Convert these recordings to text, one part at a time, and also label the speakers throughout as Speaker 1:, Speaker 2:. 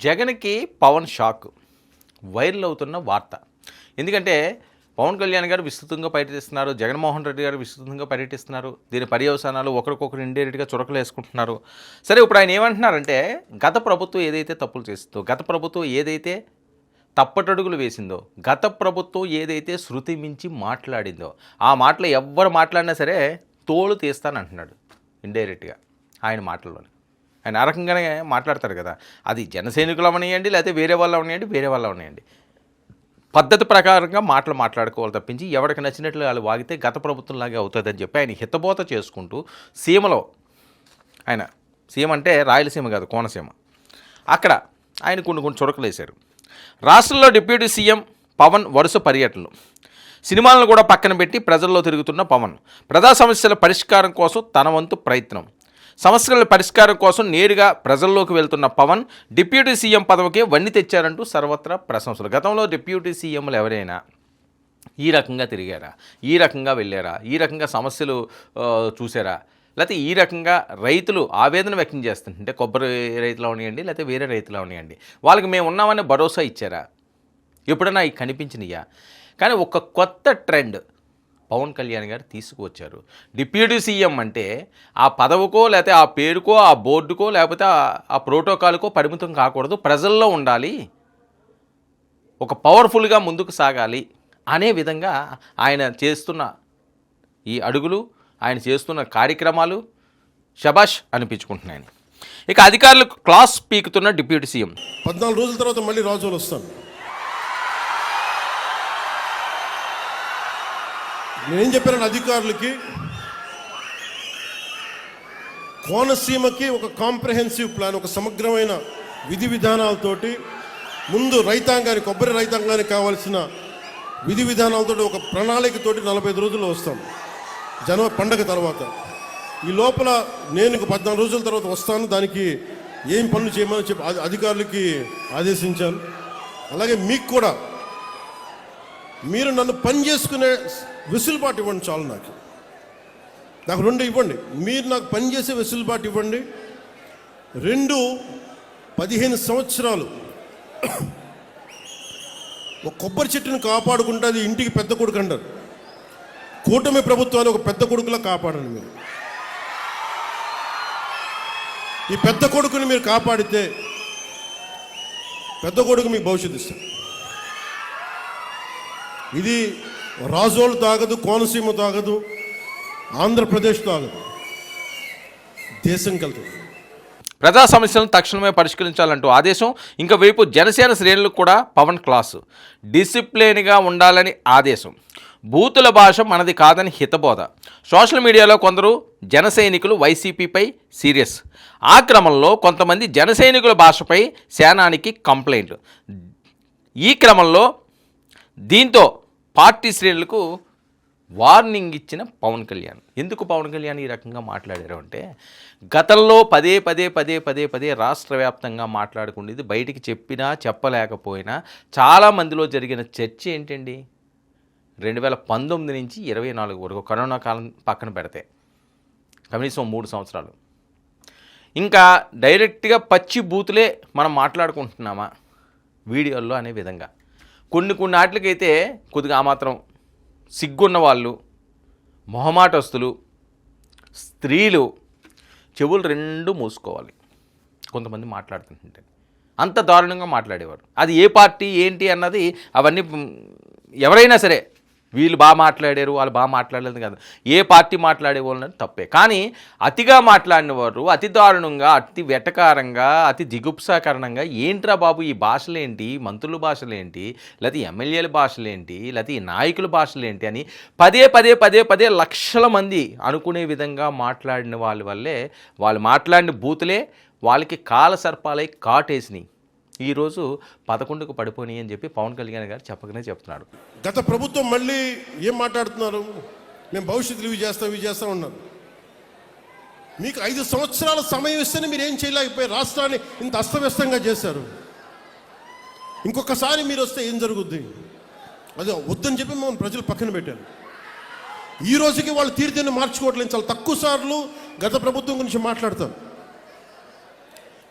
Speaker 1: జగన్కి Pawan shock viral అవుతున్న వార్త. ఎందుకంటే పవన్ కళ్యాణ్ గారు విస్తృతంగా పర్యటిస్తున్నారు, జగన్మోహన్ రెడ్డి గారు విస్తృతంగా పర్యటిస్తున్నారు. దీని పర్యవసానాలు ఒకరికొకరు ఇండైరెక్ట్గా చురకలు వేసుకుంటున్నారు. సరే, ఇప్పుడు ఆయన ఏమంటున్నారంటే గత ప్రభుత్వం ఏదైతే తప్పులు చేస్తుందో, గత ప్రభుత్వం ఏదైతే తప్పటడుగులు వేసిందో, గత ప్రభుత్వం ఏదైతే శృతి మించి మాట్లాడిందో, ఆ మాటలు ఎవ్వరు మాట్లాడినా సరే తోలు తీస్తానంటున్నాడు ఇండైరెక్ట్గా ఆయన మాటల్లోనే. ఆయన ఆ రకంగానే మాట్లాడతారు కదా, అది జనసైనికులు అవనియండి, లేకపోతే వేరే వాళ్ళు అవనియండి, వేరే వాళ్ళు అవనియండి, పద్ధతి ప్రకారంగా మాట్లాడుకోవాలి తప్పించి ఎవరికి నచ్చినట్లు వాళ్ళు వాగితే గత ప్రభుత్వంలాగే అవుతుందని చెప్పి ఆయన హితబోత చేసుకుంటూ సీమలో, ఆయన సీమ అంటే రాయలసీమ కాదు, కోనసీమ, అక్కడ ఆయన కొన్ని చురకలు వేశారు. రాష్ట్రంలో డిప్యూటీ సీఎం పవన్ వరుస పర్యటనలు, సినిమాలను కూడా పక్కన పెట్టి ప్రజల్లో తిరుగుతున్న పవన్, ప్రజా సమస్యల పరిష్కారం కోసం తన వంతు ప్రయత్నం, సమస్యల పరిష్కారం కోసం నేరుగా ప్రజల్లోకి వెళ్తున్న పవన్ డిప్యూటీ సీఎం పదవికి వన్నీ తెచ్చారంటూ సర్వత్రా ప్రశంసలు. గతంలో డిప్యూటీ సీఎంలు ఎవరైనా ఈ రకంగా తిరిగారా, ఈ రకంగా వెళ్ళారా, ఈ రకంగా సమస్యలు చూసారా, లేకపోతే ఈ రకంగా రైతులు ఆవేదన వ్యక్తం చేస్తుంటే కొబ్బరి రైతులు అవనియండి, లేకపోతే వేరే రైతులు అవనియండి, వాళ్ళకి మేము ఉన్నామని భరోసా ఇచ్చారా, ఎప్పుడైనా అవి కనిపించినయా? కానీ ఒక కొత్త ట్రెండ్ పవన్ కళ్యాణ్ గారు తీసుకువచ్చారు. డిప్యూటీ సీఎం అంటే ఆ పదవికో, లేకపోతే ఆ పేరుకో, ఆ బోర్డుకో, లేకపోతే ఆ ప్రోటోకాల్కో పరిమితం కాకూడదు, ప్రజల్లో ఉండాలి, ఒక పవర్ఫుల్గా ముందుకు సాగాలి అనే విధంగా ఆయన చేస్తున్న ఈ అడుగులు, ఆయన చేస్తున్న కార్యక్రమాలు శబాష్ అనిపించుకుంటున్నాయని. ఇక అధికారులు క్లాస్ పీకుతున్న డిప్యూటీ సీఎం.
Speaker 2: 14 రోజుల తర్వాత మళ్ళీ రాజులు వస్తాను. నేనేం చెప్పాను అధికారులకి, కోనసీమకి ఒక కాంప్రహెన్సివ్ ప్లాన్, ఒక సమగ్రమైన విధి విధానాలతోటి ముందు రైతాంగానికి, కొబ్బరి రైతాంగానికి కావాల్సిన విధి విధానాలతో ఒక ప్రణాళికతోటి 45 రోజుల్లో వస్తాం జనవరి పండగ తర్వాత. ఈ లోపల నేను 14 రోజుల తర్వాత వస్తాను, దానికి ఏం పనులు చేయమని చెప్పి అధికారులకి ఆదేశించాను. అలాగే మీకు కూడా మీరు నన్ను పని చేసుకునే వెసులుబాటు ఇవ్వండి చాలు. నాకు 2 ఇవ్వండి, మీరు నాకు పని చేసే వెసులుబాటు ఇవ్వండి. 2, 15 సంవత్సరాలు ఒక కొబ్బరి చెట్టును కాపాడుకుంటే అది ఇంటికి పెద్ద కొడుకు అంటారు. కూటమి ప్రభుత్వాన్ని ఒక పెద్ద కొడుకులా కాపాడండి మీరు. ఈ పెద్ద కొడుకుని మీరు కాపాడితే పెద్ద కొడుకు మీకు భవిష్యత్తు ఇస్తారు. ఇది రాజోలు తాగదు, కోనసీమ తాగదు, ఆంధ్రప్రదేశ్ తాగదు, దేశం కలుగుతుంది.
Speaker 1: ప్రజా సమస్యలను తక్షణమే పరిష్కరించాలంటూ ఆదేశం. ఇంకా వైపు జనసేన శ్రేణులకు కూడా పవన్ క్లాసు, డిసిప్లిన్గా ఉండాలని ఆదేశం. బూతుల భాష మనది కాదని హితబోధ. సోషల్ మీడియాలో కొందరు జన సైనికులు వైసీపీపై సీరియస్. ఆ క్రమంలో కొంతమంది జన సైనికుల భాషపై సేనానికి కంప్లైంట్. ఈ క్రమంలో దీంతో పార్టీ శ్రేణులకు వార్నింగ్ ఇచ్చిన పవన్ కళ్యాణ్. ఎందుకు పవన్ కళ్యాణ్ ఈ రకంగా మాట్లాడారు అంటే, గతంలో పదే రాష్ట్ర వ్యాప్తంగా మాట్లాడుకునేది బయటికి చెప్పినా చెప్పలేకపోయినా చాలామందిలో జరిగిన చర్చ ఏంటండి, 2019 నుంచి 24 వరకు కరోనా కాలం పక్కన పెడితే కనీసం 3 సంవత్సరాలు ఇంకా డైరెక్ట్గా పచ్చి బూతులే మనం మాట్లాడుకుంటున్నామా వీడియోల్లో అనే విధంగా. కొన్ని ఆటలకైతే కొద్దిగా ఆ మాత్రం సిగ్గున్న వాళ్ళు, మొహమాటస్తులు, స్త్రీలు చెవులు 2 మూసుకోవాలి కొంతమంది మాట్లాడుతుంటే. అంత దారుణంగా మాట్లాడేవారు. అది ఏ పార్టీ ఏంటి అన్నది అవన్నీ ఎవరైనా సరే వీళ్ళు బాగా మాట్లాడారు, వాళ్ళు బాగా మాట్లాడలేదు కాదు, ఏ పార్టీ మాట్లాడే వాళ్ళని తప్పే. కానీ అతిగా మాట్లాడిన వారు అతి దారుణంగా, అతి వెటకారంగా, అతి దిగుప్సాకరణంగా ఏంట్రా బాబు ఈ భాషలేంటి, మంత్రుల భాషలేంటి, లేకపోతే ఎమ్మెల్యేల భాషలేంటి, లేకపోతే ఈ నాయకుల భాషలేంటి అని పదే లక్షల మంది అనుకునే విధంగా మాట్లాడిన వాళ్ళ వల్లే, వాళ్ళు మాట్లాడిన బూతులే వాళ్ళకి కాల సర్పాలై కాటేసినాయి. ఈరోజు 11కు పడిపోయి అని చెప్పి పవన్ కళ్యాణ్ గారు చెప్పకనే చెప్తున్నాడు.
Speaker 2: గత ప్రభుత్వం మళ్ళీ ఏం మాట్లాడుతున్నారు, మేము భవిష్యత్తులో ఇవి చేస్తాం ఉన్నారు. మీకు 5 సంవత్సరాల సమయం ఇస్తేనే మీరు ఏం చేయలేకపోయారు, రాష్ట్రాన్ని ఇంత అస్తవ్యస్తంగా చేశారు. ఇంకొకసారి మీరు వస్తే ఏం జరుగుద్ది, అదే వద్దని చెప్పి మనం ప్రజలు పక్కన పెట్టారు. ఈ రోజుకి వాళ్ళు తీరుతేనే మార్చుకోవట్లేదు. చాలా తక్కువ సార్లు గత ప్రభుత్వం గురించి మాట్లాడతారు.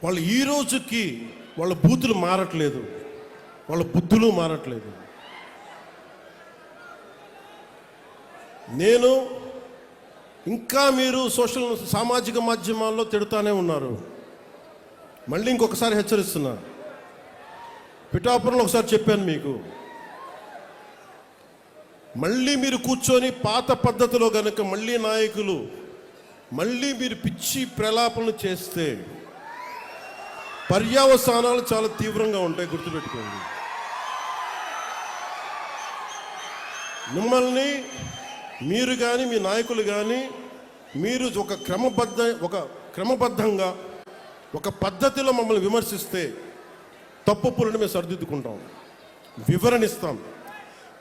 Speaker 2: వాళ్ళు ఈ రోజుకి వాళ్ళ బూతులు మారట్లేదు, వాళ్ళ బుద్ధులు మారట్లేదు. నేను ఇంకా మీరు సామాజిక మాధ్యమాల్లో తిడుతూనే ఉన్నారు. మళ్ళీ ఇంకొకసారి హెచ్చరిస్తున్నా. పిఠాపురంలో ఒకసారి చెప్పాను మీకు, మళ్ళీ మీరు కూర్చొని పాత పద్ధతిలో గనుక మళ్ళీ నాయకులు మళ్ళీ మీరు పిచ్చి ప్రలాపనలు చేస్తే పర్యవసానాలు చాలా తీవ్రంగా ఉంటాయి, గుర్తుపెట్టుకోండి. మిమ్మల్ని మీరు కానీ మీ నాయకులు కానీ మీరు ఒక క్రమబద్ధంగా ఒక పద్ధతిలో మమ్మల్ని విమర్శిస్తే తప్పులను మేము సరిదిద్దుకుంటాం, వివరణిస్తాం.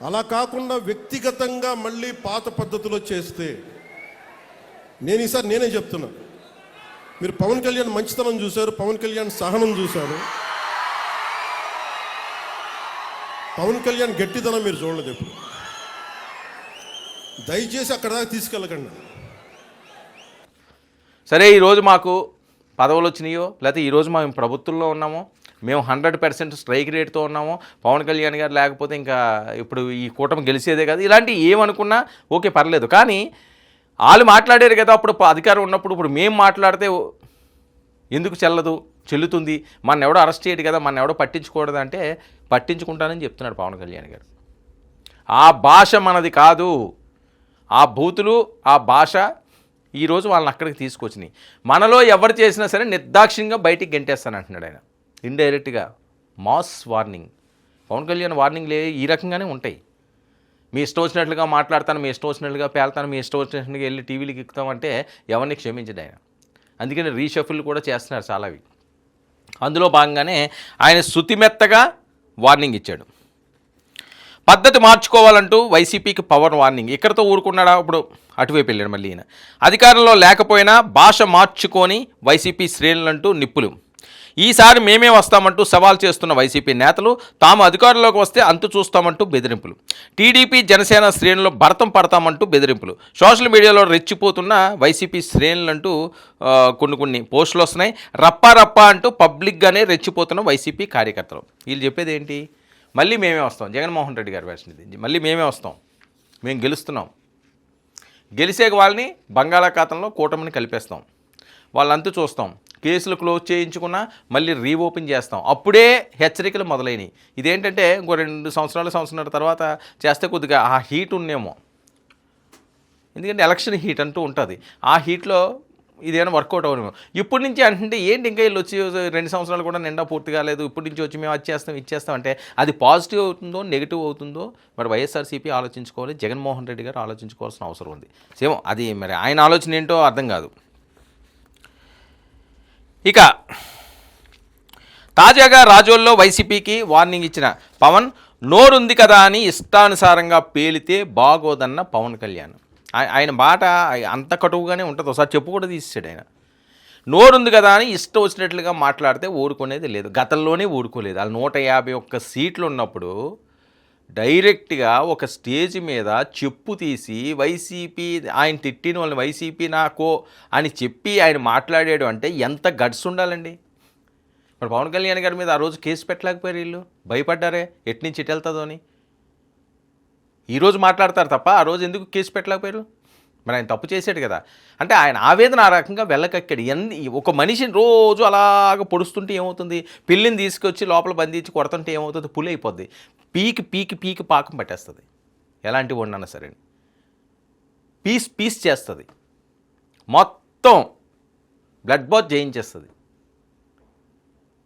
Speaker 2: అలా కాకుండా వ్యక్తిగతంగా మళ్ళీ పాత పద్ధతిలో చేస్తే ఈసారి నేనే చెప్తున్నా. మీరు పవన్ కళ్యాణ్ మంచితనం చూశారు, పవన్ కళ్యాణ్ సహనం చూశారు, పవన్ కళ్యాణ్ గట్టితనం మీరు చూడలేదు ఎప్పుడు. దయచేసి అక్కడ దాకా తీసుకెళ్ళకండి.
Speaker 1: సరే, ఈరోజు మాకు పదవులు వచ్చినాయో లేకపోతే ఈరోజు మేము ప్రభుత్వంలో ఉన్నామో, మేము 100% స్ట్రైక్ రేట్తో ఉన్నాము, పవన్ కళ్యాణ్ గారు లేకపోతే ఇంకా ఇప్పుడు ఈ కూటమి గెలిచేదే కదా, ఇలాంటివి ఏమనుకున్నా ఓకే పర్లేదు. కానీ వాళ్ళు మాట్లాడారు కదా అప్పుడు అధికారం ఉన్నప్పుడు, ఇప్పుడు మేము మాట్లాడితే ఎందుకు చెల్లుతుంది, మన ఎవడో అరెస్ట్ చేయడు కదా, మన ఎవడో పట్టించుకూడదు అంటే పట్టించుకుంటానని చెప్తున్నాడు పవన్ కళ్యాణ్ గారు. ఆ భాష మనది కాదు, ఆ బూతులు ఆ భాష ఈరోజు వాళ్ళని అక్కడికి తీసుకొచ్చినాయి. మనలో ఎవరు చేసినా సరే నిర్దాక్షిణ్యంగా బయటికి గెంటేస్తాను అంటున్నాడు ఆయన. ఇండైరెక్ట్గా మాస్ వార్నింగ్. పవన్ కళ్యాణ్ వార్నింగ్లు ఈ రకంగానే ఉంటాయి. మీ ఇష్టం వచ్చినట్లుగా మాట్లాడతాను, మీ ఇష్టం వచ్చినట్లుగా పేల్తాను, మీ ఇష్టం వచ్చినట్లుగా వెళ్ళి టీవీలకు ఎక్కుతామంటే ఎవరిని క్షమించడు ఆయన. అందుకని రీషఫుల్ కూడా చేస్తున్నారు చాలావి. అందులో భాగంగానే ఆయన శుతిమెత్తగా వార్నింగ్ ఇచ్చాడు. పద్ధతి మార్చుకోవాలంటూ వైసీపీకి పవర్ వార్నింగ్. ఇక్కడతో ఊరుకున్నాడా, ఇప్పుడు అటువైపు వెళ్ళాడు మళ్ళీ ఈయన. అధికారంలో లేకపోయినా భాష మార్చుకొని వైసీపీ శ్రేణులంటూ నిప్పులు. ఈసారి మేమే వస్తామంటూ సవాల్ చేస్తున్న వైసీపీ నేతలు తాము అధికారంలోకి వస్తే అంతు చూస్తామంటూ బెదిరింపులు. టీడీపీ జనసేన శ్రేణులు భరతం పడతామంటూ బెదిరింపులు. సోషల్ మీడియాలో రెచ్చిపోతున్న వైసీపీ శ్రేణులంటూ కొన్ని పోస్టులు వస్తున్నాయి. రప్పా అంటూ పబ్లిక్గానే రెచ్చిపోతున్న వైసీపీ కార్యకర్తలు. వీళ్ళు చెప్పేది ఏంటి, మళ్ళీ మేమే వస్తాం. జగన్మోహన్ రెడ్డి గారి వెర్షన్ ఇది. మళ్ళీ మేమే వస్తాం, మేము గెలుస్తున్నాం, గెలిచే వాళ్ళని బంగాళాఖాతంలో కూటమిని కలిపేస్తాం, వాళ్ళంతా చూస్తాం, కేసులు క్లోజ్ చేయించుకున్నా మళ్ళీ రీఓపెన్ చేస్తాం. అప్పుడే హెచ్చరికలు మొదలైనవి. ఇదేంటంటే ఇంకో 2 సంవత్సరాల తర్వాత చేస్తే కొద్దిగా ఆ హీట్ ఉన్నేమో, ఎందుకంటే ఎలక్షన్ హీట్ అంటూ ఉంటుంది. ఆ హీట్లో ఇదేమైనా వర్కౌట్ అవ్వలేము. ఇప్పటి నుంచి అంటే ఏంటి, ఇంకా వీళ్ళు వచ్చి 2 సంవత్సరాలు కూడా నిండా పూర్తి కాలేదు, ఇప్పటి నుంచి వచ్చి మేము ఇచ్చేస్తాం అంటే అది పాజిటివ్ అవుతుందో నెగిటివ్ అవుతుందో మరి వైఎస్ఆర్సీపీ ఆలోచించుకోవాలి, జగన్మోహన్ రెడ్డి గారు ఆలోచించుకోవాల్సిన అవసరం ఉంది. సేమ్ అది మరి ఆయన ఆలోచన ఏంటో అర్థం కాదు. ఇక తాజాగా రాజోల్లో వైసీపీకి వార్నింగ్ ఇచ్చిన పవన్, నోరుంది కదా అని ఇష్టానుసారంగా పేలితే బాగోదన్న పవన్ కళ్యాణ్. ఆయన మాట అంత కటువుగానే ఉంటుంది, ఒకసారి చెప్పు కూడా తీసాడు ఆయన. నోరుంది కదా అని ఇష్టం వచ్చినట్లుగా మాట్లాడితే ఊరుకునేది లేదు. గతంలోనే ఊరుకోలేదు. వాళ్ళు 151 సీట్లు ఉన్నప్పుడు డైరెక్ట్గా ఒక స్టేజ్ మీద చెప్పు తీసి వైసీపీ ఆయన తిట్టిన వాళ్ళని వైసీపీ నాకో అని చెప్పి ఆయన మాట్లాడాడు అంటే ఎంత గట్స్ ఉండాలండి. మరి పవన్ కళ్యాణ్ గారి మీద ఆ రోజు కేసు పెట్టలేకపోయారు, వీళ్ళు భయపడ్డారే ఎట్నుంచి ఎటు వెళ్తుందో అని. ఈరోజు మాట్లాడతారు తప్ప ఆ రోజు ఎందుకు కేసు పెట్టలేకపోయారు? మరి ఆయన తప్పు చేశాడు కదా. అంటే ఆయన ఆవేదన ఆ రకంగా వెళ్ళకక్కాడు. ఒక మనిషిని రోజు అలాగ పొడుస్తుంటే ఏమవుతుంది, పిల్లిని తీసుకొచ్చి లోపల బంధించి కొడుతుంటే ఏమవుతుంది, పులి అయిపోద్ది, పీకి పాకం పట్టేస్తుంది. ఎలాంటి వండన్నా సరే పీస్ చేస్తుంది, మొత్తం బ్లడ్ బాత్ చేయించేస్తుంది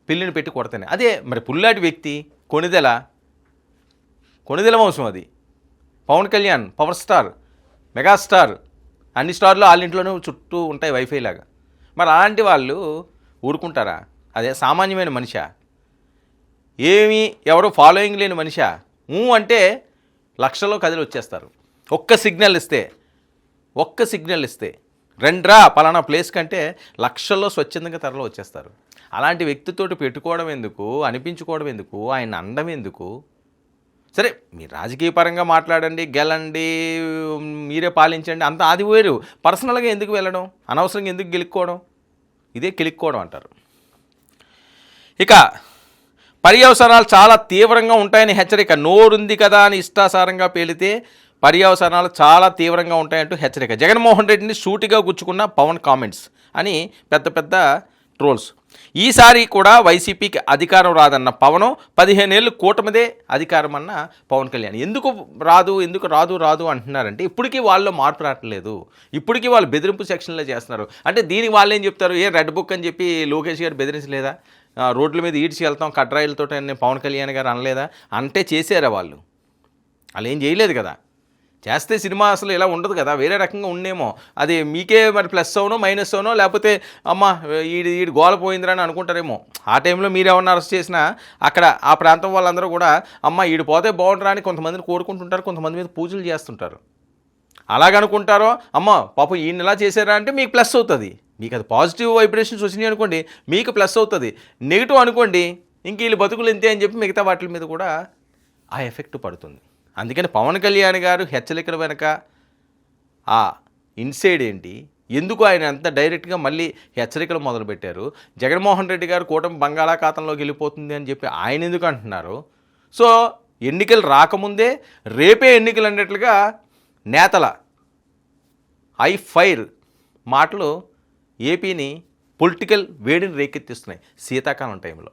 Speaker 1: పిల్లిని పెట్టి కొడతానే. అదే మరి పుల్లాటి వ్యక్తి కొణిదెల వంశం, అది Pawan Kalyan power star, megastar, అన్ని స్టార్లు వాళ్ళ ఇంట్లోనే చుట్టూ ఉంటాయి వైఫై లాగా. మరి అలాంటి వాళ్ళు ఊరుకుంటారా? అదే సామాన్యమైన మనిషా, ఏమీ ఎవరో ఫాలోయింగ్ లేని మనిషా? అంటే లక్షల్లో కదిలి వచ్చేస్తారు. ఒక్క సిగ్నల్ ఇస్తే రెండ్రా పలానా ప్లేస్ కంటే లక్షల్లో స్వచ్ఛందంగా తరలో వచ్చేస్తారు. అలాంటి వ్యక్తితోటి పెట్టుకోవడం ఎందుకు, అనిపించుకోవడం ఎందుకు, ఆయన అండం ఎందుకు? సరే మీరు రాజకీయ పరంగా మాట్లాడండి, గెలండి, మీరే పాలించండి, అంత అది వేరు. పర్సనల్గా ఎందుకు వెళ్ళడం, అనవసరంగా ఎందుకు గెలుక్కోవడం? ఇదే కిలుక్కోవడం అంటారు. ఇక పర్యవసానాలు చాలా తీవ్రంగా ఉంటాయని హెచ్చరిక. నోరుంది కదా అని ఇష్టాసారంగా పేలితే పర్యవసానాలు చాలా తీవ్రంగా ఉంటాయంటూ హెచ్చరిక. జగన్మోహన్ రెడ్డిని సూటిగా గుచ్చుకున్న పవన్ కామెంట్స్ అని పెద్ద పెద్ద ట్రోల్స్. ఈసారి కూడా వైసీపీకి అధికారం రాదన్న పవన్, 15 ఏళ్ళు కూటమిదే అధికారం అన్న పవన్ కళ్యాణ్. ఎందుకు రాదు అంటున్నారంటే ఇప్పటికీ వాళ్ళు మార్పు రావట్లేదు. ఇప్పటికీ వాళ్ళు బెదిరింపు సెక్షన్లో చేస్తున్నారు. అంటే దీనికి వాళ్ళు ఏం చెప్తారు, రెడ్ బుక్ అని చెప్పి లోకేష్ గారు బెదిరించలేదా, రోడ్ల మీద ఈడ్చి వెళ్తాం కడ్రాయిలతో అని పవన్ కళ్యాణ్ గారు అనలేదా? అంటే చేశారా వాళ్ళు ఏం చేయలేదు కదా. చేస్తే సినిమా అసలు ఇలా ఉండదు కదా, వేరే రకంగా ఉండేమో. అది మీకే మరి ప్లస్ అవునో మైనస్ అవునో, లేకపోతే అమ్మ ఈడు గోల పోయిందిరా అని అనుకుంటారేమో. ఆ టైంలో మీరు ఎవరన్నా అరెస్ట్ చేసినా అక్కడ ఆ ప్రాంతం వాళ్ళందరూ కూడా అమ్మ ఈడు పోతే బాగుంటారా అని కొంతమందిని కోరుకుంటుంటారు, కొంతమంది మీద పూజలు చేస్తుంటారు. అలాగనుకుంటారో అమ్మ పాపం ఈయన ఇలా చేశారా అంటే మీకు ప్లస్ అవుతుంది. మీకు అది పాజిటివ్ వైబ్రేషన్స్ వచ్చినాయి అనుకోండి, మీకు ప్లస్ అవుతుంది. నెగిటివ్ అనుకోండి, ఇంక వీళ్ళు బతుకులు ఇంతే అని చెప్పి మిగతా వాటి మీద కూడా ఆ ఎఫెక్ట్ పడుతుంది. అందుకని పవన్ కళ్యాణ్ గారు హెచ్చరికల వెనక ఆ ఇన్సైడ్ ఏంటి, ఎందుకు ఆయన అంత డైరెక్ట్గా మళ్ళీ హెచ్చరికలు మొదలుపెట్టారు, జగన్మోహన్ రెడ్డి గారు కూటమి బంగాళాఖాతంలోకి వెళ్ళిపోతుంది అని చెప్పి ఆయన ఎందుకు అంటున్నారు. సో ఎన్నికలు రాకముందే రేపే ఎన్నికలు అన్నట్లుగా నేతల ఫైర్ మాటలు ఏపీని పొలిటికల్ వేడిని రేకెత్తిస్తున్నాయి శీతాకాలం టైంలో.